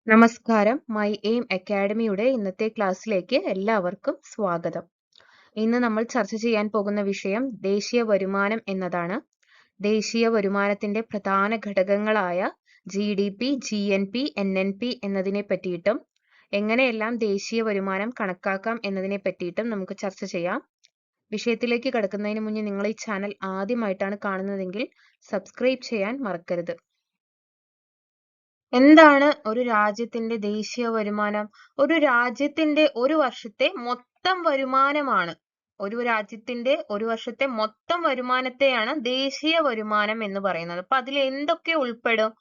നമസ്കാരം. My aim അക്കാഡമിയുടെ ഇന്നത്തെ ക്ലാസ്സിലേക്ക് എല്ലാവർക്കും സ്വാഗതം. ഇന്ന് നമ്മൾ ചർച്ച ചെയ്യാൻ പോകുന്ന വിഷയം ദേശീയ വരുമാനം എന്നതാണ്. ദേശീയ വരുമാനത്തിന്റെ പ്രധാന ഘടകങ്ങളായ GDP, GNP, NNP എന്നതിനെ പറ്റിയിട്ടും എങ്ങനെയെല്ലാം ദേശീയ വരുമാനം കണക്കാക്കാം എന്നതിനെ പറ്റിയിട്ടും നമുക്ക് ചർച്ച ചെയ്യാം. വിഷയത്തിലേക്ക് കടക്കുന്നതിന് മുന്നേ നിങ്ങൾ ഈ ചാനൽ ആദ്യമായിട്ടാണ് കാണുന്നതെങ്കിൽ സബ്സ്ക്രൈബ് ചെയ്യാൻ മറക്കരുത്. എന്താണ് ഒരു രാജ്യത്തിന്റെ ദേശീയ വരുമാനം? ഒരു രാജ്യത്തിന്റെ ഒരു വർഷത്തെ മൊത്തം വരുമാനമാണ്. ഒരു രാജ്യത്തിന്റെ ഒരു വർഷത്തെ മൊത്തം വരുമാനത്തെയാണ് ദേശീയ വരുമാനം എന്ന് പറയുന്നത്. അപ്പൊ അതിൽ എന്തൊക്കെ ഉൾപ്പെടും?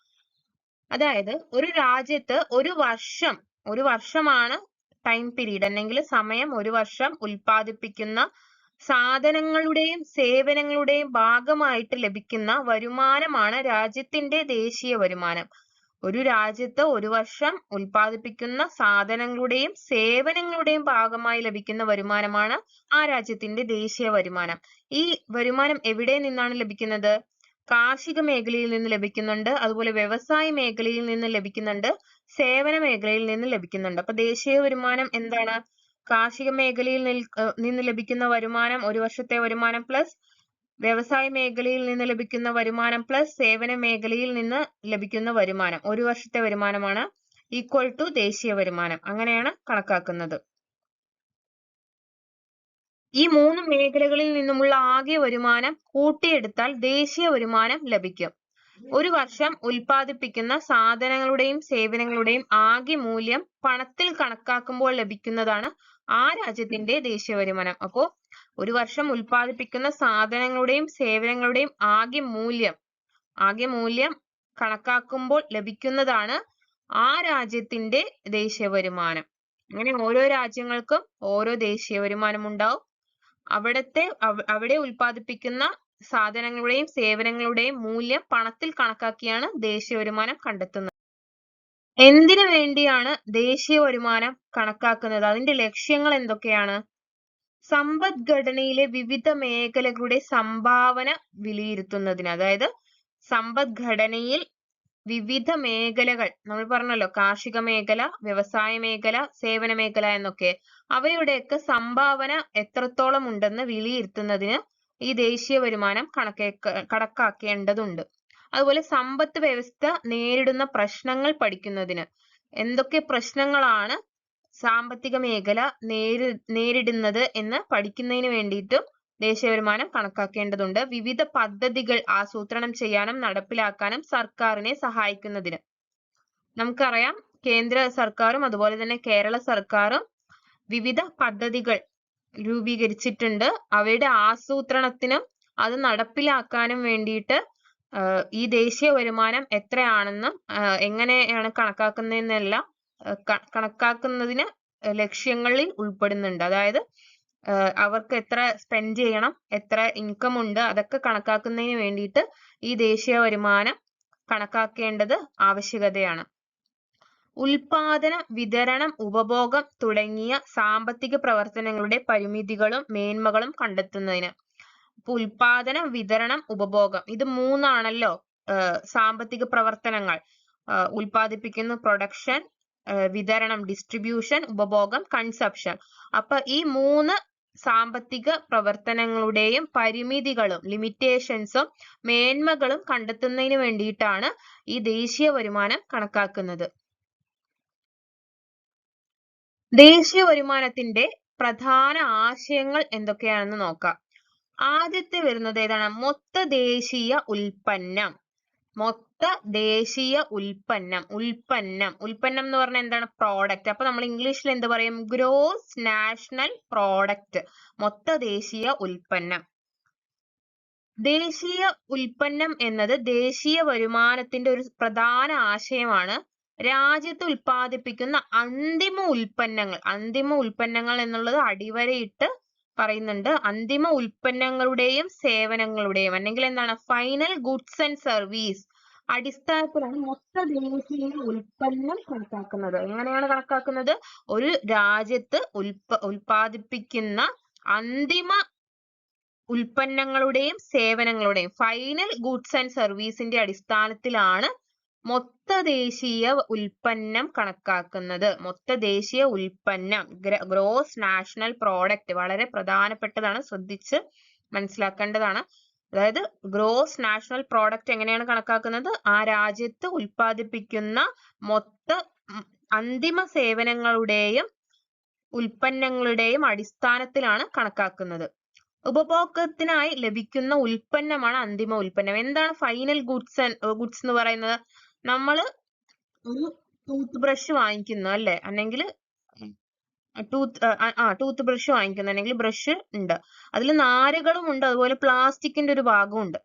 അതായത് ഒരു രാജ്യത്ത് ഒരു വർഷമാണ് ടൈം പീരീഡ് അല്ലെങ്കിൽ സമയം, ഒരു വർഷം ഉൽപ്പാദിപ്പിക്കുന്ന സാധനങ്ങളുടെയും സേവനങ്ങളുടെയും ഭാഗമായിട്ട് ലഭിക്കുന്ന വരുമാനമാണ് രാജ്യത്തിന്റെ ദേശീയ വരുമാനം. ഒരു രാജ്യത്ത് ഒരു വർഷം ഉൽപ്പാദിപ്പിക്കുന്ന സാധനങ്ങളുടെയും സേവനങ്ങളുടെയും ഭാഗമായി ലഭിക്കുന്ന വരുമാനമാണ് ആ രാജ്യത്തിന്റെ ദേശീയ വരുമാനം. ഈ വരുമാനം എവിടെ നിന്നാണ് ലഭിക്കുന്നത്? കാർഷിക മേഖലയിൽ നിന്ന് ലഭിക്കുന്നുണ്ട്, അതുപോലെ വ്യവസായ മേഖലയിൽ നിന്ന് ലഭിക്കുന്നുണ്ട്, സേവന മേഖലയിൽ നിന്ന് ലഭിക്കുന്നുണ്ട്. അപ്പൊ ദേശീയ വരുമാനം എന്താണ്? കാർഷിക മേഖലയിൽ നിന്ന് ലഭിക്കുന്ന വരുമാനം, ഒരു വർഷത്തെ വരുമാനം പ്ലസ് വ്യവസായ മേഖലയിൽ നിന്ന് ലഭിക്കുന്ന വരുമാനം പ്ലസ് സേവന മേഖലയിൽ നിന്ന് ലഭിക്കുന്ന വരുമാനം, ഒരു വർഷത്തെ വരുമാനമാണ് ഈക്വൽ ടു ദേശീയ വരുമാനം. അങ്ങനെയാണ് കണക്കാക്കുന്നത്. ഈ മൂന്ന് മേഖലകളിൽ നിന്നുമുള്ള ആകെ വരുമാനം കൂട്ടിയെടുത്താൽ ദേശീയ വരുമാനം ലഭിക്കും. ഒരു വർഷം ഉൽപ്പാദിപ്പിക്കുന്ന സാധനങ്ങളുടെയും സേവനങ്ങളുടെയും ആകെ മൂല്യം പണത്തിൽ കണക്കാക്കുമ്പോൾ ലഭിക്കുന്നതാണ് ആ രാജ്യത്തിന്റെ ദേശീയ വരുമാനം. അപ്പോ ഒരു വർഷം ഉൽപ്പാദിപ്പിക്കുന്ന സാധനങ്ങളുടെയും സേവനങ്ങളുടെയും ആകെ മൂല്യം കണക്കാക്കുമ്പോൾ ലഭിക്കുന്നതാണ് ആ രാജ്യത്തിന്റെ ദേശീയ വരുമാനം. അങ്ങനെ ഓരോ രാജ്യങ്ങൾക്കും ഓരോ ദേശീയ വരുമാനം ഉണ്ടാവും. അവിടെ ഉൽപ്പാദിപ്പിക്കുന്ന സാധനങ്ങളുടെയും സേവനങ്ങളുടെയും മൂല്യം പണത്തിൽ കണക്കാക്കിയാണ് ദേശീയ വരുമാനം കണ്ടെത്തുന്നത്. എന്തിനു വേണ്ടിയാണ് ദേശീയ വരുമാനം കണക്കാക്കുന്നത്? അതിന്റെ ലക്ഷ്യങ്ങൾ എന്തൊക്കെയാണ്? സമ്പദ്ഘടനയിലെ വിവിധ മേഖലകളുടെ സംഭാവന വിലയിരുത്തുന്നതിന്, അതായത് സമ്പദ്ഘടനയിൽ വിവിധ മേഖലകൾ, നമ്മൾ പറഞ്ഞല്ലോ കാർഷിക മേഖല, വ്യവസായ മേഖല, സേവന മേഖല എന്നൊക്കെ, അവയുടെയൊക്കെ സംഭാവന എത്രത്തോളം ഉണ്ടെന്ന് വിലയിരുത്തുന്നതിന് ഈ ദേശീയ വരുമാനം കണക്കാക്കേണ്ടതുണ്ട്. അതുപോലെ സമ്പത്ത് വ്യവസ്ഥ നേരിടുന്ന പ്രശ്നങ്ങൾ പഠിക്കുന്നതിന്, എന്തൊക്കെ പ്രശ്നങ്ങളാണ് സാമ്പത്തിക മേഖല നേരിടുന്നത് എന്ന് പഠിക്കുന്നതിന് വേണ്ടിയിട്ടും ദേശീയ വരുമാനം കണക്കാക്കേണ്ടതുണ്ട്. വിവിധ പദ്ധതികൾ ആസൂത്രണം ചെയ്യാനും നടപ്പിലാക്കാനും സർക്കാരിനെ സഹായിക്കുന്നതിന്. നമുക്കറിയാം, കേന്ദ്ര സർക്കാരും അതുപോലെ തന്നെ കേരള സർക്കാരും വിവിധ പദ്ധതികൾ രൂപീകരിച്ചിട്ടുണ്ട്. അവയുടെ ആസൂത്രണത്തിനും അത് നടപ്പിലാക്കാനും വേണ്ടിയിട്ട് ഈ ദേശീയ വരുമാനം എത്രയാണെന്നും എങ്ങനെയാണ് കണക്കാക്കുന്നതെന്നെല്ലാം കണക്കാക്കുന്നതിന് ലക്ഷ്യങ്ങളിൽ ഉൾപ്പെടുന്നുണ്ട്. അതായത് അവർക്ക് എത്ര സ്പെൻഡ് ചെയ്യണം, എത്ര ഇൻകം ഉണ്ട്, അതൊക്കെ കണക്കാക്കുന്നതിന് വേണ്ടിയിട്ട് ഈ ദേശീയ വരുമാനം കണക്കാക്കേണ്ടത് ആവശ്യകതയാണ്. ഉൽപാദനം, വിതരണം, ഉപഭോഗം തുടങ്ങിയ സാമ്പത്തിക പ്രവർത്തനങ്ങളുടെ പരിമിതികളും മേന്മകളും കണ്ടെത്തുന്നതിന്. ഇപ്പൊ ഉൽപാദനം, വിതരണം, ഉപഭോഗം, ഇത് മൂന്നാണല്ലോ സാമ്പത്തിക പ്രവർത്തനങ്ങൾ. ഉൽപാദിപ്പിക്കുന്ന പ്രൊഡക്ഷൻ, വിതരണം ഡിസ്ട്രിബ്യൂഷൻ, ഉപഭോഗം കൺസപ്ഷൻ. അപ്പൊ ഈ മൂന്ന് സാമ്പത്തിക പ്രവർത്തനങ്ങളുടെയും പരിമിതികളും ലിമിറ്റേഷൻസും മേന്മകളും കണ്ടെത്തുന്നതിന് വേണ്ടിയിട്ടാണ് ഈ ദേശീയ വരുമാനം കണക്കാക്കുന്നത്. ദേശീയ വരുമാനത്തിന്റെ പ്രധാന ആശയങ്ങൾ എന്തൊക്കെയാണെന്ന് നോക്കാം. ആദ്യത്തെ വരുന്നത് ഏതാണ്? മൊത്ത ദേശീയ ഉൽപ്പന്നം. മൊത്ത ദേശീയ ഉൽപ്പന്നം. ഉൽപ്പന്നം എന്ന് പറഞ്ഞാൽ എന്താണ്? പ്രോഡക്റ്റ്. അപ്പൊ നമ്മൾ ഇംഗ്ലീഷിൽ എന്ത് പറയും? Gross national product. മൊത്ത ദേശീയ ഉൽപ്പന്നം. ദേശീയ ഉൽപ്പന്നം എന്നത് ദേശീയ വരുമാനത്തിന്റെ ഒരു പ്രധാന ആശയമാണ്. രാജ്യത്ത് ഉൽപ്പാദിപ്പിക്കുന്ന അന്തിമ ഉൽപ്പന്നങ്ങൾ എന്നുള്ളത് അടിവരയിട്ട് പറയുന്നുണ്ട്. അന്തിമ ഉൽപ്പന്നങ്ങളുടെയും സേവനങ്ങളുടെയും അല്ലെങ്കിൽ എന്താണ് ഫൈനൽ ഗുഡ്സ് ആൻഡ് സർവീസ് അടിസ്ഥാനത്തിലാണ് മൊത്ത ദേശീയ ഉൽപ്പന്നം കണക്കാക്കുന്നത്. എങ്ങനെയാണ് കണക്കാക്കുന്നത്? ഒരു രാജ്യത്ത് ഉൽപ്പാദിപ്പിക്കുന്ന അന്തിമ ഉൽപ്പന്നങ്ങളുടെയും സേവനങ്ങളുടെയും ഫൈനൽ ഗുഡ്സ് ആൻഡ് സർവീസിന്റെ അടിസ്ഥാനത്തിലാണ് മൊത്ത ദേശീയ ഉൽപ്പന്നം കണക്കാക്കുന്നത്. മൊത്ത ദേശീയ ഉൽപ്പന്നം, ഗ്രോസ് നാഷണൽ പ്രോഡക്റ്റ്, വളരെ പ്രധാനപ്പെട്ടതാണ്, ശ്രദ്ധിച്ച് മനസ്സിലാക്കേണ്ടതാണ്. അതായത് ഗ്രോസ് നാഷണൽ പ്രോഡക്റ്റ് എങ്ങനെയാണ് കണക്കാക്കുന്നത്? ആ രാജ്യത്ത് ഉൽപ്പാദിപ്പിക്കുന്ന മൊത്ത അന്തിമ സേവനങ്ങളുടെയും ഉൽപ്പന്നങ്ങളുടെയും അടിസ്ഥാനത്തിലാണ് കണക്കാക്കുന്നത്. ഉപഭോഗത്തിനായി ലഭിക്കുന്ന ഉൽപ്പന്നമാണ് അന്തിമ ഉൽപ്പന്നം. എന്താണ് ഫൈനൽ ഗുഡ്സ് എന്ന് പറയുന്നത്? നമ്മള് ഒരു ടൂത്ത് ബ്രഷ് വാങ്ങിക്കുന്നു അല്ലെ, അല്ലെങ്കിൽ ടൂത്ത് ബ്രഷ് വാങ്ങിക്കുന്നു, അല്ലെങ്കിൽ ബ്രഷ് ഉണ്ട്, അതിൽ നാരുകളും ഉണ്ട്, അതുപോലെ പ്ലാസ്റ്റിക്കിന്റെ ഒരു ഭാഗവും ഉണ്ട്.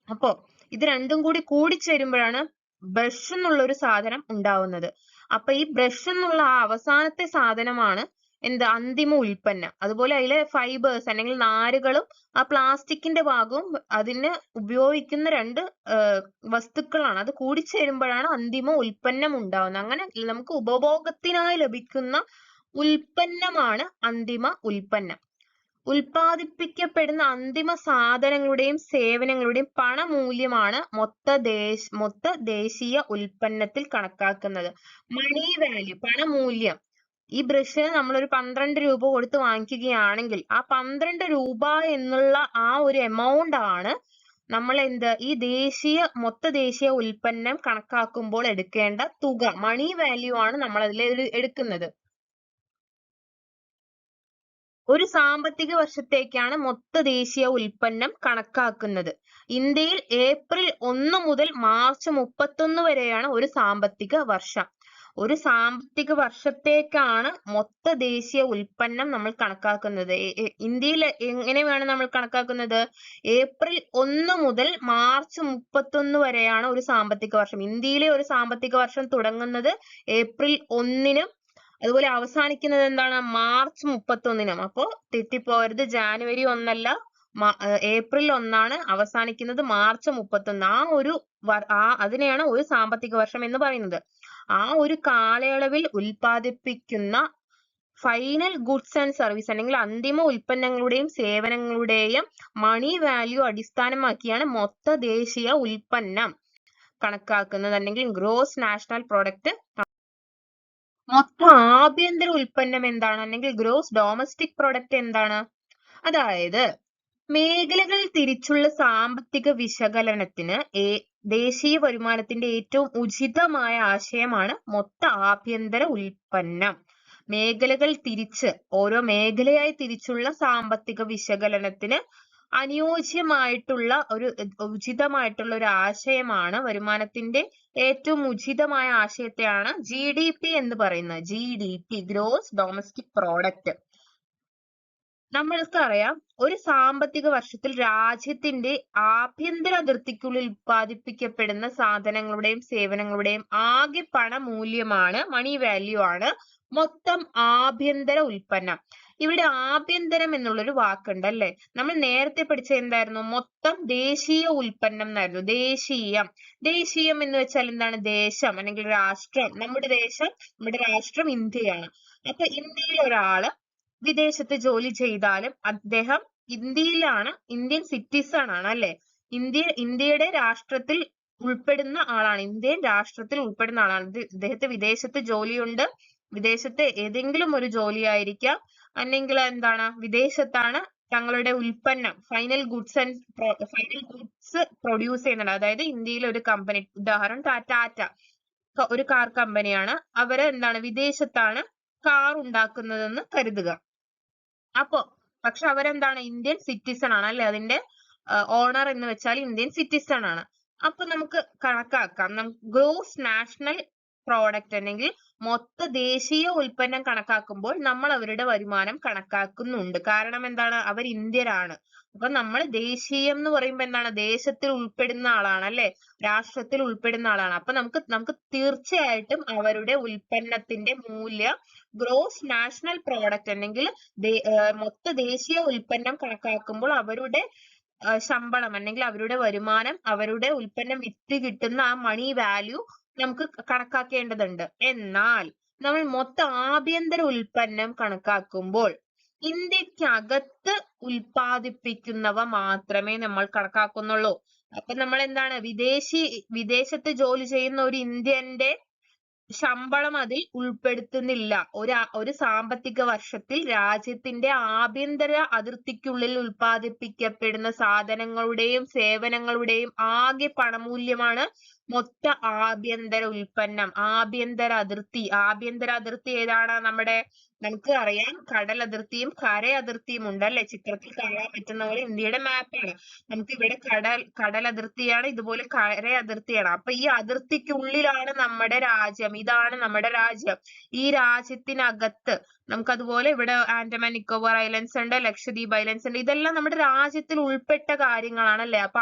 അപ്പോ ഇത് രണ്ടും കൂടി കൂടിച്ചേരുമ്പോഴാണ് ബ്രഷ് എന്നുള്ള ഒരു സാധനം ഉണ്ടാവുന്നത്. അപ്പൊ ഈ ബ്രഷ് എന്നുള്ള ആ അവസാനത്തെ സാധനമാണ് എന്ത്? അന്തിമ ഉൽപ്പന്നം. അതുപോലെ അതിലെ ഫൈബേഴ്സ് അല്ലെങ്കിൽ നാരുകളും ആ പ്ലാസ്റ്റിക്കിന്റെ ഭാഗവും അതിന് ഉപയോഗിക്കുന്ന രണ്ട് വസ്തുക്കളാണ്. അത് കൂടിച്ചേരുമ്പോഴാണ് അന്തിമ ഉൽപ്പന്നം ഉണ്ടാവുന്നത്. അങ്ങനെ നമുക്ക് ഉപഭോഗത്തിനായി ലഭിക്കുന്ന ഉൽപ്പന്നമാണ് അന്തിമ ഉൽപ്പന്നം. ഉൽപ്പാദിപ്പിക്കപ്പെടുന്ന അന്തിമ സാധനങ്ങളുടെയും സേവനങ്ങളുടെയും പണമൂല്യമാണ് മൊത്ത ദേശീയ ഉൽപ്പന്നത്തിൽ കണക്കാക്കുന്നത്. മണി വാല്യൂ, പണമൂല്യം. ഈ ബ്രഷ് നമ്മളൊരു 12 രൂപ കൊടുത്ത് വാങ്ങിക്കുകയാണെങ്കിൽ ആ 12 രൂപ എന്നുള്ള ആ ഒരു എമൗണ്ട് ആണ് നമ്മൾ ഈ മൊത്ത ദേശീയ ഉൽപ്പന്നം കണക്കാക്കുമ്പോൾ എടുക്കേണ്ട തുക. മണി വാല്യൂ ആണ് നമ്മൾ അതിൽ എടുക്കുന്നത്. ഒരു സാമ്പത്തിക വർഷത്തേക്കാണ് മൊത്ത ദേശീയ ഉൽപ്പന്നം കണക്കാക്കുന്നത്. ഇന്ത്യയിൽ ഏപ്രിൽ 1 മുതൽ മാർച്ച് 31 വരെയാണ് ഒരു സാമ്പത്തിക വർഷം. ഒരു സാമ്പത്തിക വർഷത്തേക്കാണ് മൊത്ത ദേശീയ ഉൽപ്പന്നം നമ്മൾ കണക്കാക്കുന്നത്. ഇന്ത്യയിൽ എങ്ങനെയാണ് നമ്മൾ കണക്കാക്കുന്നത്? ഏപ്രിൽ 1 മുതൽ മാർച്ച് 31 വരെയാണ് ഒരു സാമ്പത്തിക വർഷം. ഇന്ത്യയിലെ ഒരു സാമ്പത്തിക വർഷം തുടങ്ങുന്നത് ഏപ്രിൽ 1-നും അതുപോലെ അവസാനിക്കുന്നത് എന്താണ്? മാർച്ച് 31-നും. അപ്പോ തെറ്റിപ്പോകരുത്, ജാനുവരി 1 അല്ല, ഏപ്രിൽ 1 അവസാനിക്കുന്നത് മാർച്ച് 31. അതിനെയാണ് ഒരു സാമ്പത്തിക വർഷം എന്ന് പറയുന്നത്. ആ ഒരു കാലയളവിൽ ഉൽപ്പാദിപ്പിക്കുന്ന ഫൈനൽ ഗുഡ്സ് ആൻഡ് സർവീസ് അല്ലെങ്കിൽ അന്തിമ ഉൽപ്പന്നങ്ങളുടെയും സേവനങ്ങളുടെയും മണി വാല്യൂ അടിസ്ഥാനമാക്കിയാണ് മൊത്ത ദേശീയ ഉൽപ്പന്നം കണക്കാക്കുന്നത്, അല്ലെങ്കിൽ ഗ്രോസ് നാഷണൽ പ്രോഡക്റ്റ്. മൊത്ത ആഭ്യന്തര ഉൽപ്പന്നം എന്താണ്, അല്ലെങ്കിൽ ഗ്രോസ് ഡൊമസ്റ്റിക് പ്രോഡക്റ്റ് എന്താണ്? അതായത് മേഖലകൾ തിരിച്ചുള്ള സാമ്പത്തിക വിശകലനത്തിന് ദേശീയ വരുമാനത്തിന്റെ ഏറ്റവും ഉചിതമായ ആശയമാണ് മൊത്ത ആഭ്യന്തര ഉൽപ്പന്നം. മേഖലകൾ തിരിച്ച്, ഓരോ മേഖലയായി തിരിച്ചുള്ള സാമ്പത്തിക വിശകലനത്തിന് അനുയോജ്യമായിട്ടുള്ള ഉചിതമായിട്ടുള്ള ഒരു ആശയമാണ്, വരുമാനത്തിന്റെ ഏറ്റവും ഉചിതമായ ആശയത്തെയാണ് GDP എന്ന് പറയുന്നത്. GDP, gross domestic product. നമ്മൾക്കറിയാം, ഒരു സാമ്പത്തിക വർഷത്തിൽ രാജ്യത്തിന്റെ ആഭ്യന്തര അതിർത്തിക്കുള്ളിൽ ഉത്പാദിപ്പിക്കപ്പെടുന്ന സാധനങ്ങളുടെയും സേവനങ്ങളുടെയും ആകെ പണമൂല്യമാണ്, മണി വാല്യൂ ആണ് മൊത്തം ആഭ്യന്തര ഉൽപ്പന്നം. ഇവിടെ ആഭ്യന്തരം എന്നുള്ളൊരു വാക്കുണ്ട് അല്ലെ. നമ്മൾ നേരത്തെ പഠിച്ച എന്തായിരുന്നു? മൊത്തം ദേശീയ ഉൽപ്പന്നം എന്നായിരുന്നു. ദേശീയം എന്ന് വെച്ചാൽ എന്താണ്? ദേശം അല്ലെങ്കിൽ രാഷ്ട്രം. നമ്മുടെ രാഷ്ട്രം ഇന്ത്യയാണ്. അപ്പൊ ഇന്ത്യയിൽ ഒരാള് വിദേശത്ത് ജോലി ചെയ്താലും അദ്ദേഹം ഇന്ത്യൻ സിറ്റിസൺ ആണ് അല്ലെ. ഇന്ത്യയുടെ രാഷ്ട്രത്തിൽ ഉൾപ്പെടുന്ന ആളാണ്, ഇന്ത്യൻ രാഷ്ട്രത്തിൽ ഉൾപ്പെടുന്ന ആളാണ്. ഇദ്ദേഹത്തെ വിദേശത്ത് ജോലിയുണ്ട്, വിദേശത്തെ ഏതെങ്കിലും ഒരു ജോലി ആയിരിക്കാം, അല്ലെങ്കിൽ എന്താണ്, വിദേശത്താണ് തങ്ങളുടെ ഉൽപ്പന്നം ഫൈനൽ ഗുഡ്സ് പ്രൊഡ്യൂസ് ചെയ്യുന്നുണ്ട്. അതായത് ഇന്ത്യയിൽ ഒരു കമ്പനി, ഉദാഹരണം ടാറ്റ ഒരു കാർ കമ്പനിയാണ്, അവര് വിദേശത്താണ് കാർ ഉണ്ടാക്കുന്നതെന്ന് കരുതുക. പക്ഷെ അവരെന്താണ്? ഇന്ത്യൻ സിറ്റിസൺ ആണ് അല്ലെ. അതിന്റെ ഓണർ എന്ന് വെച്ചാൽ ഇന്ത്യൻ സിറ്റിസൺ ആണ്. അപ്പൊ നമുക്ക് കണക്കാക്കാം, ഗ്രോസ് നാഷണൽ പ്രോഡക്റ്റ് അല്ലെങ്കിൽ മൊത്ത ദേശീയ ഉൽപ്പന്നം കണക്കാക്കുമ്പോൾ നമ്മൾ അവരുടെ വരുമാനം കണക്കാക്കുന്നുണ്ട്. കാരണം എന്താണ്? അവർ ഇന്ത്യരാണ്. അപ്പൊ നമ്മൾ ദേശീയം എന്ന് പറയുമ്പോൾ എന്താണ്? ദേശത്തിൽ ഉൾപ്പെടുന്ന ആളാണ് അല്ലെ, രാഷ്ട്രത്തിൽ ഉൾപ്പെടുന്ന ആളാണ്. അപ്പൊ നമുക്ക് തീർച്ചയായിട്ടും അവരുടെ ഉൽപ്പന്നത്തിന്റെ മൂല്യം ഗ്രോസ് നാഷണൽ പ്രോഡക്റ്റ് അല്ലെങ്കിൽ മൊത്ത ദേശീയ ഉൽപ്പന്നം കണക്കാക്കുമ്പോൾ അവരുടെ ശമ്പളം അല്ലെങ്കിൽ അവരുടെ വരുമാനം, അവരുടെ ഉൽപ്പന്നം വിറ്റ് കിട്ടുന്ന ആ മണി വാല്യൂ നമുക്ക് കണക്കാക്കേണ്ടതുണ്ട്. എന്നാൽ നമ്മൾ മൊത്ത ആഭ്യന്തര ഉൽപ്പന്നം കണക്കാക്കുമ്പോൾ ഇന്ത്യക്കകത്ത് ഉൽപ്പാദിപ്പിക്കുന്നവ മാത്രമേ നമ്മൾ കണക്കാക്കുന്നുള്ളൂ. അപ്പൊ നമ്മൾ എന്താണ് വിദേശത്ത് ജോലി ചെയ്യുന്ന ഒരു ഇന്ത്യന്റെ ശമ്പളം അതിൽ ഉൾപ്പെടുത്തുന്നില്ല. ഒരു സാമ്പത്തിക വർഷത്തിൽ രാജ്യത്തിന്റെ ആഭ്യന്തര അതിർത്തിക്കുള്ളിൽ ഉൽപ്പാദിപ്പിക്കപ്പെടുന്ന സാധനങ്ങളുടെയും സേവനങ്ങളുടെയും ആകെ പണമൂല്യമാണ് മൊത്ത ആഭ്യന്തര ഉൽപ്പന്നം. ആഭ്യന്തര അതിർത്തി ഏതാണ്? നമുക്ക് അറിയാം, കടൽ അതിർത്തിയും കര അതിർത്തിയും ഉണ്ട് അല്ലെ? ചിത്രത്തിൽ കാണാൻ പറ്റുന്ന പോലെ ഇന്ത്യയുടെ മാപ്പാണ്. നമുക്ക് ഇവിടെ കടൽ അതിർത്തിയാണ്, ഇതുപോലെ കര അതിർത്തിയാണ്. അപ്പൊ ഈ അതിർത്തിക്കുള്ളിലാണ് നമ്മുടെ രാജ്യം. ഇതാണ് നമ്മുടെ രാജ്യം. ഈ രാജ്യത്തിനകത്ത് നമുക്കതുപോലെ ഇവിടെ ആൻഡമാൻ നിക്കോബാർ ഐലൻഡ്സ് ഉണ്ട്, ലക്ഷദ്വീപ് ഐലൻഡ്സ് ഉണ്ട്. ഇതെല്ലാം നമ്മുടെ രാജ്യത്തിൽ ഉൾപ്പെട്ട കാര്യങ്ങളാണ് അല്ലെ? അപ്പൊ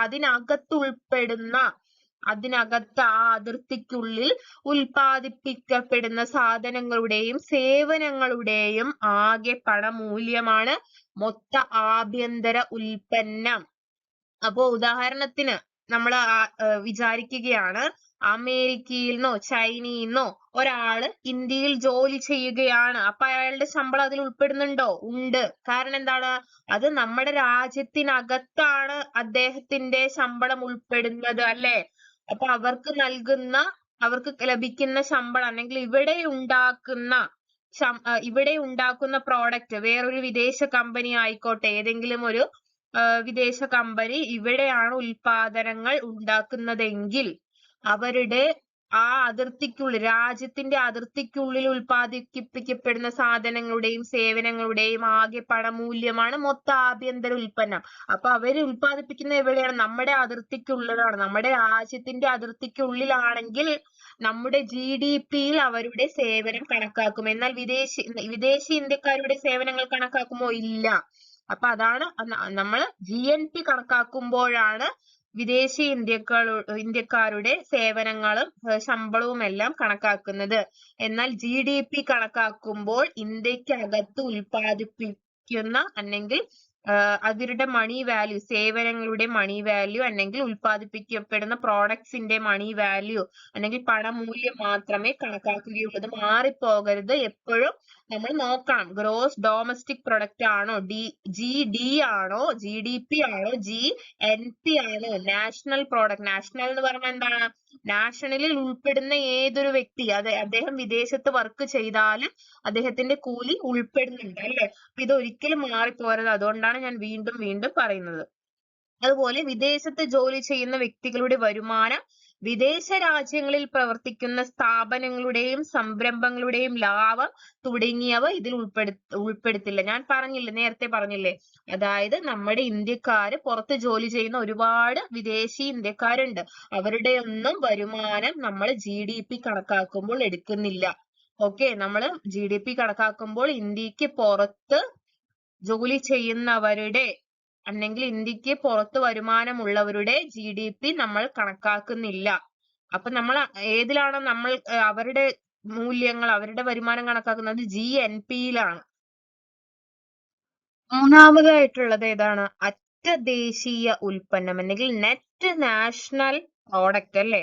അതിനകത്ത് ആ അതിർത്തിക്കുള്ളിൽ ഉൽപ്പാദിപ്പിക്കപ്പെടുന്ന സാധനങ്ങളുടെയും സേവനങ്ങളുടെയും ആകെ പണമൂല്യമാണ് മൊത്ത ആഭ്യന്തര ഉൽപ്പന്നം. അപ്പോ ഉദാഹരണത്തിന് നമ്മൾ വിചാരിക്കുകയാണ്, അമേരിക്കയിൽ നിന്നോ ചൈനയിൽ നിന്നോ ഒരാള് ഇന്ത്യയിൽ ജോലി ചെയ്യുകയാണ്. അപ്പൊ അയാളുടെ ശമ്പളം അതിൽ ഉൾപ്പെടുന്നുണ്ടോ? ഉണ്ട്. കാരണം എന്താണ്? അത് നമ്മുടെ രാജ്യത്തിനകത്താണ് അദ്ദേഹത്തിന്റെ ശമ്പളം ഉൾപ്പെടുന്നത് അല്ലെ? അപ്പൊ അവർക്ക് ലഭിക്കുന്ന ശമ്പളം, അല്ലെങ്കിൽ ഇവിടെ ഉണ്ടാക്കുന്ന പ്രോഡക്റ്റ് വേറൊരു വിദേശ കമ്പനി ആയിക്കോട്ടെ, ഏതെങ്കിലും ഒരു വിദേശ കമ്പനി ഇവിടെയാണ് ഉൽപാദനങ്ങൾ ഉണ്ടാക്കുന്നതെങ്കിൽ അവരുടെ ആ രാജ്യത്തിന്റെ അതിർത്തിക്കുള്ളിൽ ഉൽപ്പാദിപ്പിക്കപ്പെടുന്ന സാധനങ്ങളുടെയും സേവനങ്ങളുടെയും ആകെ പണമൂല്യമാണ് മൊത്ത ആഭ്യന്തര ഉൽപ്പന്നം. അപ്പൊ അവര് ഉൽപ്പാദിപ്പിക്കുന്നത് എവിടെയാണ്? നമ്മുടെ അതിർത്തിക്കുള്ളിലാണ്. നമ്മുടെ രാജ്യത്തിന്റെ അതിർത്തിക്കുള്ളിലാണെങ്കിൽ നമ്മുടെ GDP-യിൽ അവരുടെ സേവനം കണക്കാക്കും. എന്നാൽ വിദേശി ഇന്ത്യക്കാരുടെ സേവനങ്ങൾ കണക്കാക്കുമോ? ഇല്ല. അപ്പൊ അതാണ് നമ്മൾ GNP കണക്കാക്കുമ്പോഴാണ് വിദേശി ഇന്ത്യക്കാരുടെ സേവനങ്ങളും ശമ്പളവും എല്ലാം കണക്കാക്കുന്നത്. എന്നാൽ GDP കണക്കാക്കുമ്പോൾ ഇന്ത്യക്കകത്ത് ഉൽപ്പാദിപ്പിക്കുന്ന അല്ലെങ്കിൽ അവരുടെ മണി വാല്യൂ, സേവനങ്ങളുടെ മണി വാല്യൂ, അല്ലെങ്കിൽ ഉൽപ്പാദിപ്പിക്കപ്പെടുന്ന പ്രോഡക്ട്സിന്റെ മണി വാല്യൂ അല്ലെങ്കിൽ പണമൂല്യം മാത്രമേ കണക്കാക്കുകയുള്ളൂ. ഇത് മാറിപ്പോകരുത്. എപ്പോഴും നമ്മൾ നോക്കണം, ഗ്രോസ് ഡൊമസ്റ്റിക് പ്രൊഡക്റ്റ് ആണോ, GD ആണോ, GDP ആണോ, GNP ആണോ, നാഷണൽ പ്രോഡക്റ്റ്. നാഷണൽ എന്ന് പറഞ്ഞാൽ എന്താണ്? നാഷണലിൽ ഉൾപ്പെടുന്ന ഏതൊരു വ്യക്തി, അദ്ദേഹം വിദേശത്ത് വർക്ക് ചെയ്താലും അദ്ദേഹത്തിന്റെ കൂലി ഉൾപ്പെടുന്നുണ്ട് അല്ലെ? അപ്പൊ ഇത് ഒരിക്കലും മാറിപ്പോകരുത്. അതുകൊണ്ടാണ് ഞാൻ വീണ്ടും വീണ്ടും പറയുന്നത്. അതുപോലെ വിദേശത്ത് ജോലി ചെയ്യുന്ന വ്യക്തികളുടെ വരുമാനം വിദേശ രാജ്യങ്ങളിൽ പ്രവർത്തിക്കുന്ന സ്ഥാപനങ്ങളുടെയും സംരംഭങ്ങളുടെയും ലാഭം തുടങ്ങിയവ ഇതിൽ ഉൾപ്പെടുത്തില്ല. ഞാൻ നേരത്തെ പറഞ്ഞില്ലേ, അതായത് നമ്മുടെ ഇന്ത്യക്കാര് പുറത്ത് ജോലി ചെയ്യുന്ന ഒരുപാട് വിദേശി ഇന്ത്യക്കാരുണ്ട്. അവരുടെ ഒന്നും വരുമാനം നമ്മൾ GDP കണക്കാക്കുമ്പോൾ എടുക്കുന്നില്ല. ഓക്കെ, നമ്മൾ GDP കണക്കാക്കുമ്പോൾ ഇന്ത്യക്ക് പുറത്ത് ജോലി ചെയ്യുന്നവരുടെ അല്ലെങ്കിൽ ഇന്ത്യക്ക് പുറത്ത് വരുമാനമുള്ളവരുടെ GDP നമ്മൾ കണക്കാക്കുന്നില്ല. അപ്പൊ നമ്മൾ ഏതിലാണ് അവരുടെ മൂല്യങ്ങൾ, അവരുടെ വരുമാനം കണക്കാക്കുന്നത്? GNP-യിലാണ്. മൂന്നാമതായിട്ടുള്ളത് ഏതാണ്? ദേശീയ ഉൽപ്പന്നം അല്ലെങ്കിൽ നെറ്റ് നാഷണൽ പ്രോഡക്റ്റ് അല്ലെ?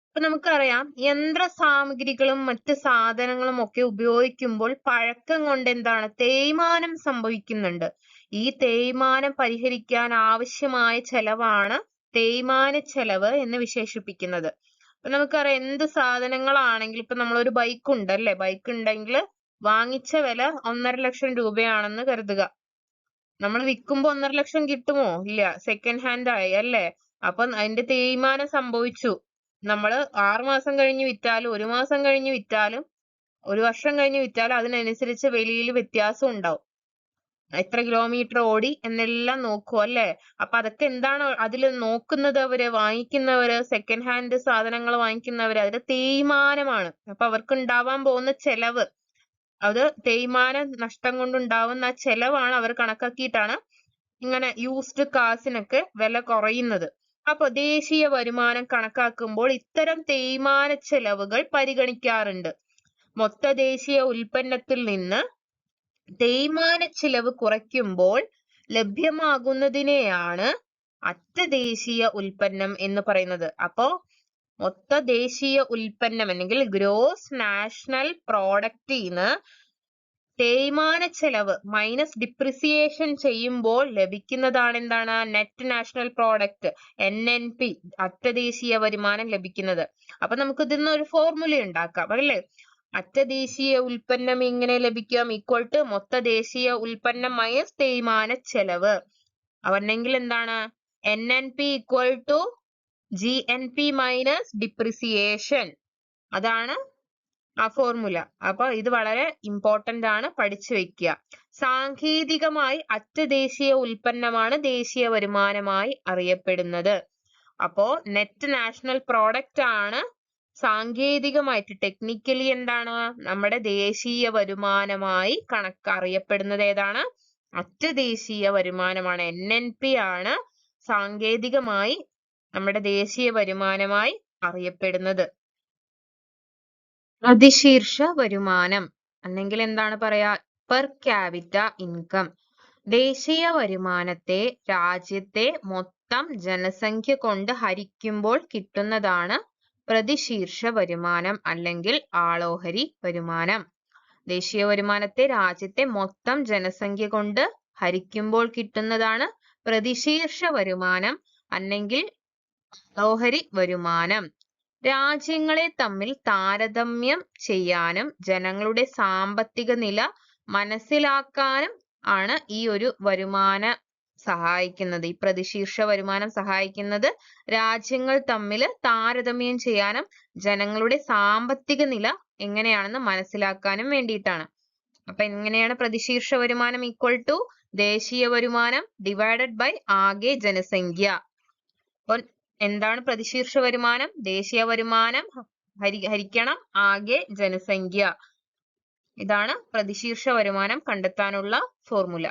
അപ്പൊ നമുക്കറിയാം, യന്ത്ര സാമഗ്രികളും മറ്റ് സാധനങ്ങളും ഒക്കെ ഉപയോഗിക്കുമ്പോൾ പഴക്കം കൊണ്ട് എന്താണ്? തേയ്മാനം സംഭവിക്കുന്നുണ്ട്. ഈ തേയ്മാനം പരിഹരിക്കാൻ ആവശ്യമായ ചെലവാണ് തേയ്മാന ചെലവ് എന്ന് വിശേഷിപ്പിക്കുന്നത്. അപ്പൊ നമുക്കറിയാം, എന്ത് സാധനങ്ങളാണെങ്കിലും ഇപ്പൊ നമ്മളൊരു ബൈക്ക് ഉണ്ടല്ലേ, ബൈക്ക് ഉണ്ടെങ്കിൽ വാങ്ങിച്ച വില 1.5 ലക്ഷം രൂപയാണെന്ന് കരുതുക. നമ്മൾ വിൽക്കുമ്പോ 1.5 ലക്ഷം കിട്ടുമോ? ഇല്ല, സെക്കൻഡ് ഹാൻഡ് ആയി അല്ലേ? അപ്പൊ അതിന്റെ തേയ്മാനം സംഭവിച്ചു. നമ്മൾ 6 മാസം കഴിഞ്ഞ് വിറ്റാലും 1 മാസം കഴിഞ്ഞ് വിറ്റാലും 1 വർഷം കഴിഞ്ഞ് വിറ്റാലും അതിനനുസരിച്ച് വിലയിൽ വ്യത്യാസം ഉണ്ടാവും. എത്ര കിലോമീറ്റർ ഓടി എന്നെല്ലാം നോക്കും അല്ലെ? അപ്പൊ അതൊക്കെ എന്താണ് അതിൽ നോക്കുന്നത്? വാങ്ങിക്കുന്നവര്, സെക്കൻഡ് ഹാൻഡ് സാധനങ്ങൾ വാങ്ങിക്കുന്നവര്, അതിന്റെ തേയ്മാനമാണ്. അപ്പൊ അവർക്ക് ഉണ്ടാവാൻ പോകുന്ന ചെലവ്, അത് തേയ്മാന നഷ്ടം കൊണ്ടുണ്ടാവുന്ന ആ ചെലവാണ് അവർ കണക്കാക്കിയിട്ടാണ് ഇങ്ങനെ യൂസ്ഡ് കാസിനൊക്കെ വില കുറയുന്നത്. അപ്പൊ ദേശീയ വരുമാനം കണക്കാക്കുമ്പോൾ ഇത്തരം തേയ്മാന ചെലവുകൾ പരിഗണിക്കാറുണ്ട്. മൊത്ത ദേശീയ ഉൽപ്പന്നത്തിൽ നിന്ന് തേയ്മാന ചെലവ് കുറയ്ക്കുമ്പോൾ ലഭ്യമാകുന്നതിനെയാണ് ദേശീയ ഉൽപ്പന്നം എന്ന് പറയുന്നത്. അപ്പോ മൊത്ത ദേശീയ ഉൽപ്പന്നം അല്ലെങ്കിൽ ഗ്രോസ് നാഷണൽ പ്രോഡക്റ്റിന് തേയ്മാന ചെലവ് മൈനസ് ഡിപ്രിസിയേഷൻ ചെയ്യുമ്പോൾ ലഭിക്കുന്നതാണ് എന്താണ് നെറ്റ് നാഷണൽ പ്രോഡക്റ്റ് NNP, അറ്റദേശീയ വരുമാനം ലഭിക്കുന്നത്. അപ്പൊ നമുക്ക് ഇതിന്ന് ഒരു ഫോർമുല ഉണ്ടാക്കാം അല്ലേ? അറ്റദേശീയ ഉൽപ്പന്നം എങ്ങനെ ലഭിക്കാം? ഈക്വൽ ടു മൊത്ത ദേശീയ ഉൽപ്പന്നം മൈനസ് തേയ്മാന ചെലവ്. അവന്നെങ്കിൽ എന്താണ് NNP equal to GNP minus depreciation. അതാണ് ആ ഫോർമുല. അപ്പൊ ഇത് വളരെ ഇമ്പോർട്ടന്റ് ആണ്, പഠിച്ചു വെക്കുക. സാങ്കേതികമായി അറ്റദേശീയ ഉൽപ്പന്നമാണ് ദേശീയ വരുമാനമായി അറിയപ്പെടുന്നത്. അപ്പോ നെറ്റ് നാഷണൽ പ്രോഡക്റ്റ് ആണ് സാങ്കേതികമായിട്ട് ടെക്നിക്കലി എന്താണ് നമ്മുടെ ദേശീയ വരുമാനമായി അറിയപ്പെടുന്നത്. ഏതാണ്? അറ്റദേശീയ വരുമാനമാണ്. NNP ആണ് സാങ്കേതികമായി നമ്മുടെ ദേശീയ വരുമാനമായി അറിയപ്പെടുന്നത്. പ്രതിശീർഷ വരുമാനം അല്ലെങ്കിൽ എന്താണ് പറയാ പെർ ക്യാപിറ്റ ഇൻകം. ദേശീയ വരുമാനത്തെ രാജ്യത്തെ മൊത്തം ജനസംഖ്യ കൊണ്ട് ഹരിക്കുമ്പോൾ കിട്ടുന്നതാണ് പ്രതിശീർഷ വരുമാനം അല്ലെങ്കിൽ ആളോഹരി വരുമാനം. ദേശീയ വരുമാനത്തെ രാജ്യത്തെ മൊത്തം ജനസംഖ്യ കൊണ്ട് ഹരിക്കുമ്പോൾ കിട്ടുന്നതാണ് പ്രതിശീർഷ വരുമാനം അല്ലെങ്കിൽ ആളോഹരി വരുമാനം. രാജ്യങ്ങളെ തമ്മിൽ താരതമ്യം ചെയ്യാനും ജനങ്ങളുടെ സാമ്പത്തിക നില മനസ്സിലാക്കാനും ആണ് ഈ ഒരു വരുമാനം സഹായിക്കുന്നത്. ഈ പ്രതിശീർഷ വരുമാനം സഹായിക്കുന്നത് രാജ്യങ്ങൾ തമ്മിൽ താരതമ്യം ചെയ്യാനും ജനങ്ങളുടെ സാമ്പത്തിക നില എങ്ങനെയാണെന്ന് മനസ്സിലാക്കാനും വേണ്ടിയിട്ടാണ്. അപ്പൊ എങ്ങനെയാണ് പ്രതിശീർഷ വരുമാനം? ഈക്വൽ ടു ദേശീയ വരുമാനം ഡിവൈഡഡ് ബൈ ആകെ ജനസംഖ്യ. അപ്പൊ എന്താണ് പ്രതിശീർഷ വരുമാനം? ദേശീയ വരുമാനം ഹരിക്കണം ആകെ ജനസംഖ്യ. ഇതാണ് പ്രതിശീർഷ വരുമാനം കണ്ടെത്താനുള്ള ഫോർമുല.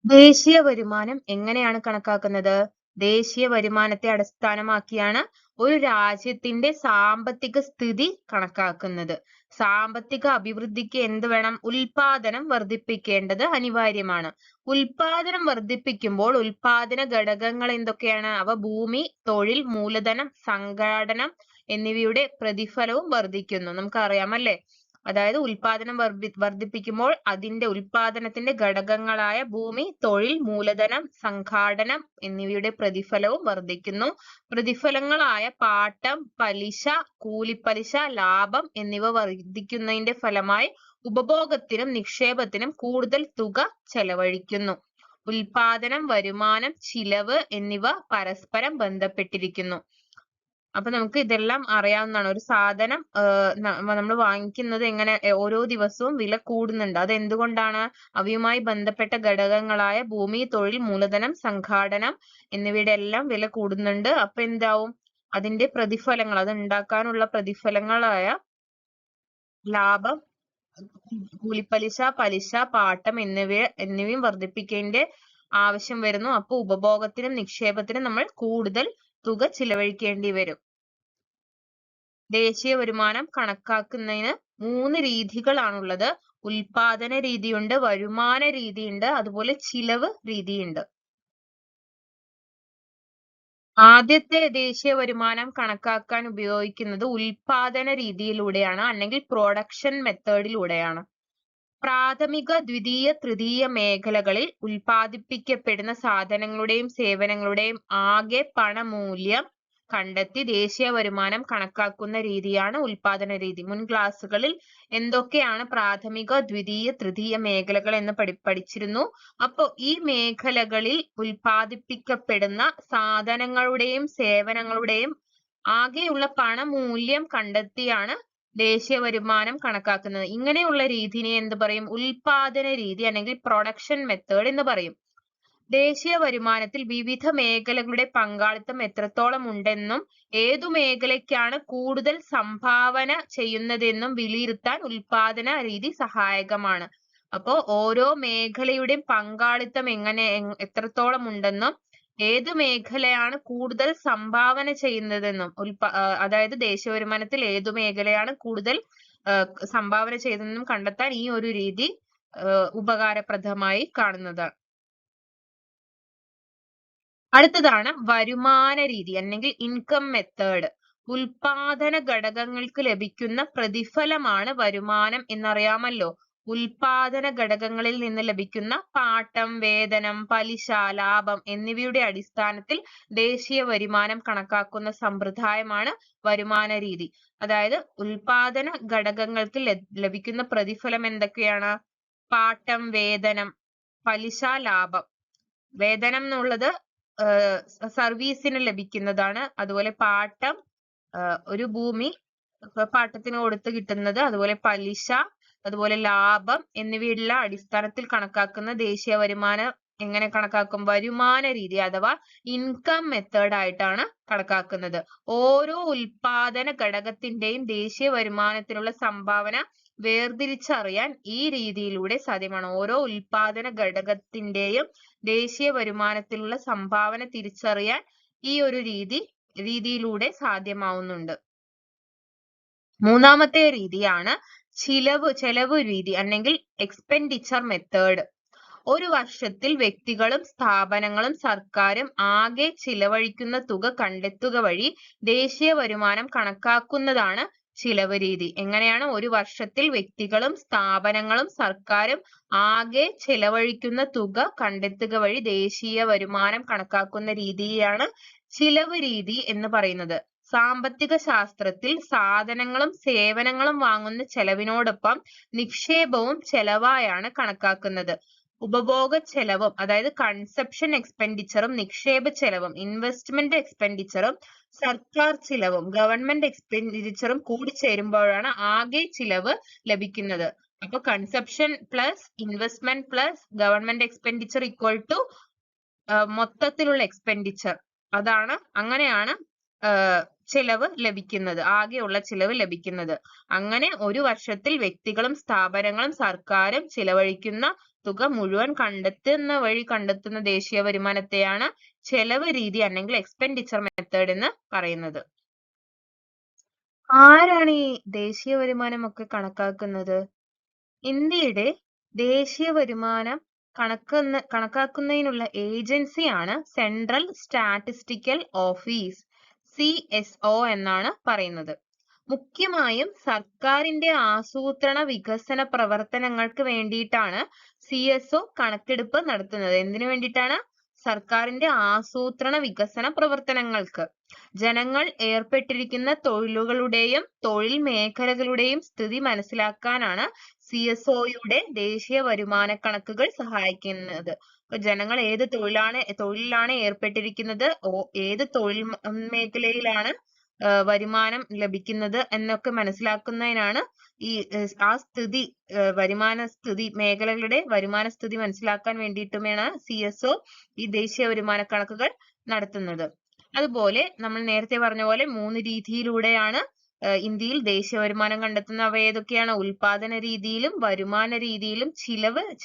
ദേശീയ വരുമാനം എങ്ങനെയാണ് കണക്കാക്കുന്നത്? ദേശീയ വരുമാനത്തെ അടിസ്ഥാനമാക്കിയാണ് ഒരു രാജ്യത്തിന്റെ സാമ്പത്തിക സ്ഥിതി കണക്കാക്കുന്നത്. സാമ്പത്തിക അഭിവൃദ്ധിക്ക് എന്ത് വേണം? ഉൽപാദനം വർദ്ധിപ്പിക്കേണ്ടത് അനിവാര്യമാണ്. ഉൽപാദനം വർദ്ധിപ്പിക്കുമ്പോൾ ഉൽപാദന ഘടകങ്ങൾ എന്തൊക്കെയാണ്? അവ ഭൂമി, തൊഴിൽ, മൂലധനം, സംഘാടനം എന്നിവയുടെ പ്രതിഫലവും വർദ്ധിക്കുന്നു. നമുക്കറിയാമല്ലേ? അതായത് ഉൽപാദനം വർദ്ധിപ്പിക്കുമ്പോൾ അതിന്റെ ഉൽപാദനത്തിന്റെ ഘടകങ്ങളായ ഭൂമി, തൊഴിൽ, മൂലധനം, സംഘാടനം എന്നിവയുടെ പ്രതിഫലവും വർദ്ധിക്കുന്നു. പ്രതിഫലങ്ങളായ പാട്ടം, പലിശ, കൂലിപ്പലിശ, ലാഭം എന്നിവ വർദ്ധിക്കുന്നതിന്റെ ഫലമായി ഉപഭോഗത്തിനും നിക്ഷേപത്തിനും കൂടുതൽ തുക ചെലവഴിക്കുന്നു. ഉൽപാദനം, വരുമാനം, ചിലവ് എന്നിവ പരസ്പരം ബന്ധപ്പെട്ടിരിക്കുന്നു. അപ്പൊ നമുക്ക് ഇതെല്ലാം അറിയാവുന്നതാണ്. ഒരു സാധനം നമ്മൾ വാങ്ങിക്കുന്നത് എങ്ങനെ ഓരോ ദിവസവും വില കൂടുന്നുണ്ട്. അത് എന്തുകൊണ്ടാണ്? അവയുമായി ബന്ധപ്പെട്ട ഘടകങ്ങളായ ഭൂമി, തൊഴിൽ, മൂലധനം, സംഘാടനം എന്നിവയുടെ എല്ലാം വില കൂടുന്നുണ്ട്. അപ്പൊ എന്താവും? അതിന്റെ പ്രതിഫലങ്ങൾ, അത് ഉണ്ടാക്കാനുള്ള പ്രതിഫലങ്ങളായ ലാഭം, കൂലിപ്പലിശ, പലിശ, പാട്ടം എന്നിവയും വർദ്ധിപ്പിക്കേണ്ട ആവശ്യം വരുന്നു. അപ്പൊ ഉപഭോഗത്തിനും നിക്ഷേപത്തിനും നമ്മൾ കൂടുതൽ തുക ചിലവഴിക്കേണ്ടി വരും. ദേശീയ വരുമാനം കണക്കാക്കുന്നതിന് 3 രീതികളാണുള്ളത്. ഉൽപാദന രീതിയുണ്ട്, വരുമാന രീതിയുണ്ട്, അതുപോലെ ചിലവ് രീതിയുണ്ട്. ആദ്യത്തെ ദേശീയ വരുമാനം കണക്കാക്കാൻ ഉപയോഗിക്കുന്നത് ഉൽപാദന രീതിയിലൂടെയാണ് അല്ലെങ്കിൽ പ്രൊഡക്ഷൻ മെത്തേഡിലൂടെയാണ്. പ്രാഥമിക, ദ്വിതീയ, തൃതീയ മേഖലകളിൽ ഉൽപ്പാദിപ്പിക്കപ്പെടുന്ന സാധനങ്ങളുടെയും സേവനങ്ങളുടെയും ആകെ പണമൂല്യം കണ്ടെത്തി ദേശീയ വരുമാനം കണക്കാക്കുന്ന രീതിയാണ് ഉൽപാദന രീതി. മുൻ ക്ലാസ്സുകളിൽ എന്തൊക്കെയാണ് പ്രാഥമിക, ദ്വിതീയ, തൃതീയ മേഖലകൾ എന്ന് പഠിച്ചിരുന്നു. അപ്പോൾ ഈ മേഖലകളിൽ ഉൽപ്പാദിപ്പിക്കപ്പെടുന്ന സാധനങ്ങളുടെയും സേവനങ്ങളുടെയും ആകെയുള്ള പണമൂല്യം കണ്ടെത്തിയാണ് ദേശീയ വരുമാനം കണക്കാക്കുന്നത്. ഇങ്ങനെയുള്ള രീതിയെ എന്ത് പറയും? ഉൽപാദന രീതി അല്ലെങ്കിൽ പ്രൊഡക്ഷൻ മെത്തേഡ് എന്ന് പറയും. ദേശീയ വരുമാനത്തിൽ വിവിധ മേഖലകളുടെ പങ്കാളിത്തം എത്രത്തോളം ഉണ്ടെന്നും ഏതു മേഖലയ്ക്കാണ് കൂടുതൽ സംഭാവന ചെയ്യുന്നതെന്നും വിലയിരുത്താൻ ഉൽപാദന രീതി സഹായകമാണ്. അപ്പോൾ ഓരോ മേഖലയുടെയും പങ്കാളിത്തം എത്രത്തോളം ഉണ്ടെന്നും ഏത് മേഖലയാണ് കൂടുതൽ സംഭാവന ചെയ്യുന്നതെന്നും അതായത് ദേശീയ വരുമാനത്തിൽ ഏതു മേഖലയാണ് കൂടുതൽ സംഭാവന ചെയ്തതെന്നും കണ്ടെത്താൻ ഈ ഒരു രീതി ഉപകാരപ്രദമായി കാണുന്നതാണ്. അടുത്തതാണ് വരുമാന രീതി അല്ലെങ്കിൽ ഇൻകം മെത്തേഡ്. ഉൽപാദന ഘടകങ്ങൾക്ക് ലഭിക്കുന്ന പ്രതിഫലമാണ് വരുമാനം എന്നറിയാമല്ലോ. ഉൽപാദന ഘടകങ്ങളിൽ നിന്ന് ലഭിക്കുന്ന പാട്ടം, വേതനം, പലിശ, ലാഭം എന്നിവയുടെ അടിസ്ഥാനത്തിൽ ദേശീയ വരുമാനം കണക്കാക്കുന്ന സമ്പ്രദായമാണ് വരുമാന രീതി. അതായത് ഉൽപാദന ഘടകങ്ങൾക്ക് ലഭിക്കുന്ന പ്രതിഫലം എന്തൊക്കെയാണ്? പാട്ടം, വേതനം, പലിശ, ലാഭം. വേതനം എന്നുള്ളത് സർവീസിന് ലഭിക്കുന്നതാണ്. അതുപോലെ പാട്ടം ഒരു ഭൂമി പാട്ടത്തിന് കൊടുത്ത് കിട്ടുന്നത്. അതുപോലെ പലിശ, അതുപോലെ ലാഭം എന്നിവയുള്ള അടിസ്ഥാനത്തിൽ കണക്കാക്കുന്ന ദേശീയ വരുമാനം എങ്ങനെ കണക്കാക്കും? വരുമാന രീതി അഥവാ ഇൻകം മെത്തേഡ് ആയിട്ടാണ് കണക്കാക്കുന്നത്. ഓരോ ഉൽപാദന ഘടകത്തിന്റെയും ദേശീയ വരുമാനത്തിനുള്ള സംഭാവന വേർതിരിച്ചറിയാൻ ഈ രീതിയിലൂടെ സാധ്യമാണ്. ഓരോ ഉൽപാദന ഘടകത്തിന്റെയും ദേശീയ വരുമാനത്തിലുള്ള സംഭാവന തിരിച്ചറിയാൻ ഈ ഒരു രീതിയിലൂടെ സാധ്യമാവുന്നുണ്ട്. മൂന്നാമത്തെ രീതിയാണ് ചെലവ് രീതി അല്ലെങ്കിൽ എക്സ്പെൻഡിച്ചർ മെത്തേഡ്. ഒരു വർഷത്തിൽ വ്യക്തികളും സ്ഥാപനങ്ങളും സർക്കാരും ആകെ ചിലവഴിക്കുന്ന തുക കണ്ടെത്തുക വഴി ദേശീയ വരുമാനം കണക്കാക്കുന്നതാണ് ചിലവ് രീതി. എങ്ങനെയാണ്? ഒരു വർഷത്തിൽ വ്യക്തികളും സ്ഥാപനങ്ങളും സർക്കാരും ആകെ ചിലവഴിക്കുന്ന തുക കണ്ടെത്തുക വഴി ദേശീയ വരുമാനം കണക്കാക്കുന്ന രീതിയാണ് ചിലവ് രീതി എന്ന് പറയുന്നത്. സാമ്പത്തിക ശാസ്ത്രത്തിൽ സാധനങ്ങളും സേവനങ്ങളും വാങ്ങുന്ന ചെലവിനോടൊപ്പം നിക്ഷേപവും ചെലവായാണ് കണക്കാക്കുന്നത്. ഉപഭോഗ ചെലവും അതായത് കൺസപ്ഷൻ എക്സ്പെൻഡിച്ചറും നിക്ഷേപ ചെലവും ഇൻവെസ്റ്റ്മെന്റ് എക്സ്പെൻഡിച്ചറും സർക്കാർ ചിലവും ഗവൺമെന്റ് എക്സ്പെൻഡിച്ചറും കൂടി ചേരുമ്പോഴാണ് ആകെ ചിലവ് ലഭിക്കുന്നത്. അപ്പൊ consumption plus investment plus government expenditure equal to മൊത്തത്തിലുള്ള എക്സ്പെൻഡിച്ചർ. അങ്ങനെയാണ് ചിലവ് ലഭിക്കുന്നത്, ആകെയുള്ള ചിലവ് ലഭിക്കുന്നത്. അങ്ങനെ ഒരു വർഷത്തിൽ വ്യക്തികളും സ്ഥാപനങ്ങളും സർക്കാരും ചിലവഴിക്കുന്ന തുക മുഴുവൻ കണ്ടെത്തുന്ന ദേശീയ വരുമാനത്തെയാണ് ചെലവ് രീതി അല്ലെങ്കിൽ എക്സ്പെൻഡിച്ചർ മെത്തേഡ് എന്ന് പറയുന്നത്. ആരാണ് ഈ ദേശീയ വരുമാനം ഒക്കെ കണക്കാക്കുന്നത്? ഇന്ത്യയുടെ ദേശീയ വരുമാനം കണക്കാക്കുന്നതിനുള്ള ഏജൻസിയാണ് സെൻട്രൽ സ്റ്റാറ്റിസ്റ്റിക്കൽ ഓഫീസ്, CSO എന്നാണ് പറയുന്നത്. മുഖ്യമായും സർക്കാരിന്റെ ആസൂത്രണ വികസന പ്രവർത്തനങ്ങൾക്ക് വേണ്ടിയിട്ടാണ് CSO കണക്കെടുപ്പ് നടത്തുന്നത്. എന്തിനു വേണ്ടിയിട്ടാണ്? സർക്കാരിന്റെ ആസൂത്രണ വികസന പ്രവർത്തനങ്ങൾക്ക്. ജനങ്ങൾ ഏർപ്പെട്ടിരിക്കുന്ന തൊഴിലുകളുടെയും തൊഴിൽ മേഖലകളുടെയും സ്ഥിതി മനസ്സിലാക്കാനാണ് CSOയുടെ ദേശീയ വരുമാന കണക്കുകൾ സഹായിക്കുന്നത്. അപ്പൊ ജനങ്ങൾ ഏത് തൊഴിലിലാണ് ഏർപ്പെട്ടിരിക്കുന്നത്, ഏത് തൊഴിൽ മേഖലയിലാണ് വരുമാനം ലഭിക്കുന്നത് എന്നൊക്കെ മനസ്സിലാക്കുന്നതിനാണ് മേഖലകളുടെ വരുമാന സ്ഥിതി മനസ്സിലാക്കാൻ വേണ്ടിയിട്ടുമാണ് CSO ഈ ദേശീയ വരുമാന കണക്കുകൾ നടത്തുന്നത്. അതുപോലെ നമ്മൾ നേരത്തെ പറഞ്ഞ പോലെ 3 രീതിയിലൂടെയാണ് ഇന്ത്യയിൽ ദേശീയ വരുമാനം കണ്ടെത്തുന്നവ ഏതൊക്കെയാണ്? ഉൽപാദന രീതിയിലും വരുമാന രീതിയിലും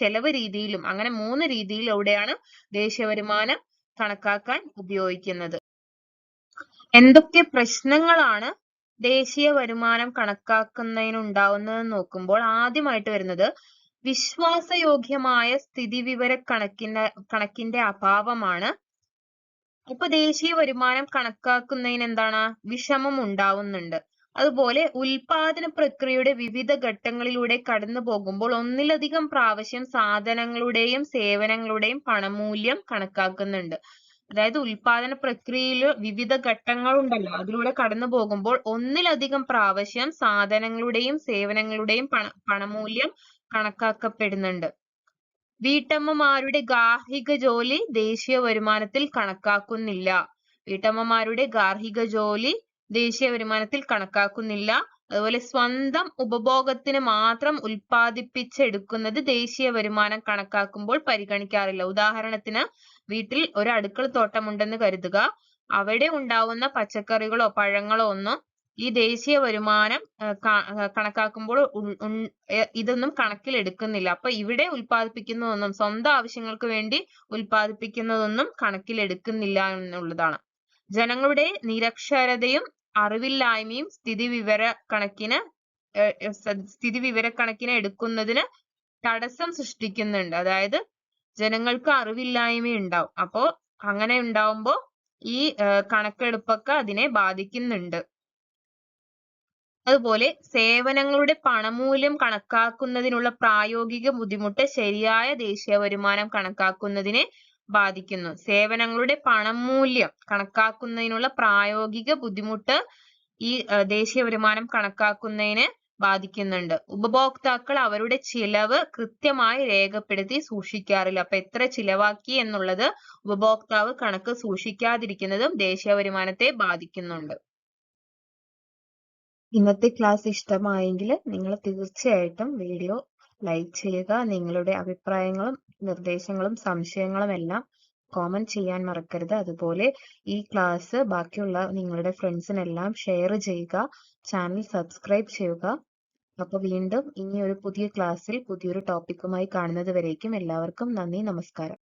ചെലവ് രീതിയിലും. അങ്ങനെ 3 രീതിയിലൂടെയാണ് ദേശീയ വരുമാനം കണക്കാക്കാൻ ഉപയോഗിക്കുന്നത്. എന്തൊക്കെ പ്രശ്നങ്ങളാണ് ദേശീയ വരുമാനം കണക്കാക്കുന്നതിനുണ്ടാവുന്നതെന്ന് നോക്കുമ്പോൾ ആദ്യമായിട്ട് വരുന്നത് വിശ്വാസയോഗ്യമായ സ്ഥിതിവിവര കണക്കിന്റെ അഭാവമാണ്. അപ്പൊ ദേശീയ വരുമാനം കണക്കാക്കുന്നതിന് എന്താണ്? വിഷമം ഉണ്ടാവുന്നുണ്ട്. അതുപോലെ ഉൽപാദന പ്രക്രിയയുടെ വിവിധ ഘട്ടങ്ങളിലൂടെ കടന്നു പോകുമ്പോൾ ഒന്നിലധികം പ്രാവശ്യം സാധനങ്ങളുടെയും സേവനങ്ങളുടെയും പണമൂല്യം കണക്കാക്കുന്നുണ്ട്. അതായത് ഉൽപാദന പ്രക്രിയയിൽ വിവിധ ഘട്ടങ്ങളുണ്ടല്ലോ, അതിലൂടെ കടന്നു പോകുമ്പോൾ ഒന്നിലധികം പ്രാവശ്യം സാധനങ്ങളുടെയും സേവനങ്ങളുടെയും പണമൂല്യം കണക്കാക്കപ്പെടുന്നുണ്ട്. വീട്ടമ്മമാരുടെ ഗാർഹിക ജോലി ദേശീയ വരുമാനത്തിൽ കണക്കാക്കുന്നില്ല. വീട്ടമ്മമാരുടെ ഗാർഹിക ജോലി ദേശീയ വരുമാനത്തിൽ കണക്കാക്കുന്നില്ല. അതുപോലെ സ്വന്തം ഉപഭോഗത്തിന് മാത്രം ഉൽപ്പാദിപ്പിച്ചെടുക്കുന്നത് ദേശീയ വരുമാനം കണക്കാക്കുമ്പോൾ പരിഗണിക്കാറില്ല. ഉദാഹരണത്തിന് വീട്ടിൽ ഒരു അടുക്കളത്തോട്ടം ഉണ്ടെന്ന് കരുതുക. അവിടെ ഉണ്ടാവുന്ന പച്ചക്കറികളോ പഴങ്ങളോ ഒന്നും ഈ ദേശീയ വരുമാനം കണക്കാക്കുമ്പോൾ ഇതൊന്നും കണക്കിലെടുക്കുന്നില്ല. അപ്പൊ ഇവിടെ ഉൽപ്പാദിപ്പിക്കുന്നതൊന്നും, സ്വന്തം ആവശ്യങ്ങൾക്ക് വേണ്ടി ഉൽപ്പാദിപ്പിക്കുന്നതൊന്നും കണക്കിലെടുക്കുന്നില്ല എന്നുള്ളതാണ്. ജനങ്ങളുടെ നിരക്ഷരതയും അറിവില്ലായ്മയും സ്ഥിതിവിവരക്കണക്കിന് എടുക്കുന്നതിന് തടസ്സം സൃഷ്ടിക്കുന്നുണ്ട്. അതായത് ജനങ്ങൾക്ക് അറിവില്ലായ്മ ഉണ്ടാവും. അപ്പോ അങ്ങനെ ഉണ്ടാവുമ്പോ ഈ കണക്കെടുപ്പൊക്കെ അതിനെ ബാധിക്കുന്നുണ്ട്. അതുപോലെ സേവനങ്ങളുടെ പണമൂല്യം കണക്കാക്കുന്നതിനുള്ള പ്രായോഗിക ബുദ്ധിമുട്ട് ശരിയായ ദേശീയ വരുമാനം കണക്കാക്കുന്നതിനെ ബാധിക്കുന്നു. സേവനങ്ങളുടെ പണമൂല്യം കണക്കാക്കുന്നതിനുള്ള പ്രായോഗിക ബുദ്ധിമുട്ട് ഈ ദേശീയ വരുമാനം കണക്കാക്കുന്നതിനെ ബാധിക്കുന്നുണ്ട്. ഉപഭോക്താക്കൾ അവരുടെ ചിലവ് കൃത്യമായി രേഖപ്പെടുത്തി സൂക്ഷിക്കാറില്ല. അപ്പൊ എത്ര ചിലവാക്കി എന്നുള്ളത് ഉപഭോക്താവ് കണക്ക് സൂക്ഷിക്കാതിരിക്കുന്നതും ദേശീയ വരുമാനത്തെ ബാധിക്കുന്നുണ്ട്. ഇന്നത്തെ ക്ലാസ് ഇഷ്ടമായെങ്കിൽ നിങ്ങൾ തീർച്ചയായിട്ടും വീഡിയോ ലൈക്ക് ചെയ്യുക. നിങ്ങളുടെ അഭിപ്രായങ്ങളും നിർദ്ദേശങ്ങളും സംശയങ്ങളും എല്ലാം കോമന്റ് ചെയ്യാൻ മറക്കരുത്. അതുപോലെ ഈ ക്ലാസ് ബാക്കിയുള്ള നിങ്ങളുടെ ഫ്രണ്ട്സിനെല്ലാം ഷെയർ ചെയ്യുക. ചാനൽ സബ്സ്ക്രൈബ് ചെയ്യുക. അപ്പോൾ വീണ്ടും ഇനി ഒരു പുതിയ ക്ലാസ്സിൽ പുതിയൊരു ടോപ്പിക്കുമായി കാണുന്നത് വരേക്കും എല്ലാവർക്കും നന്ദി, നമസ്കാരം.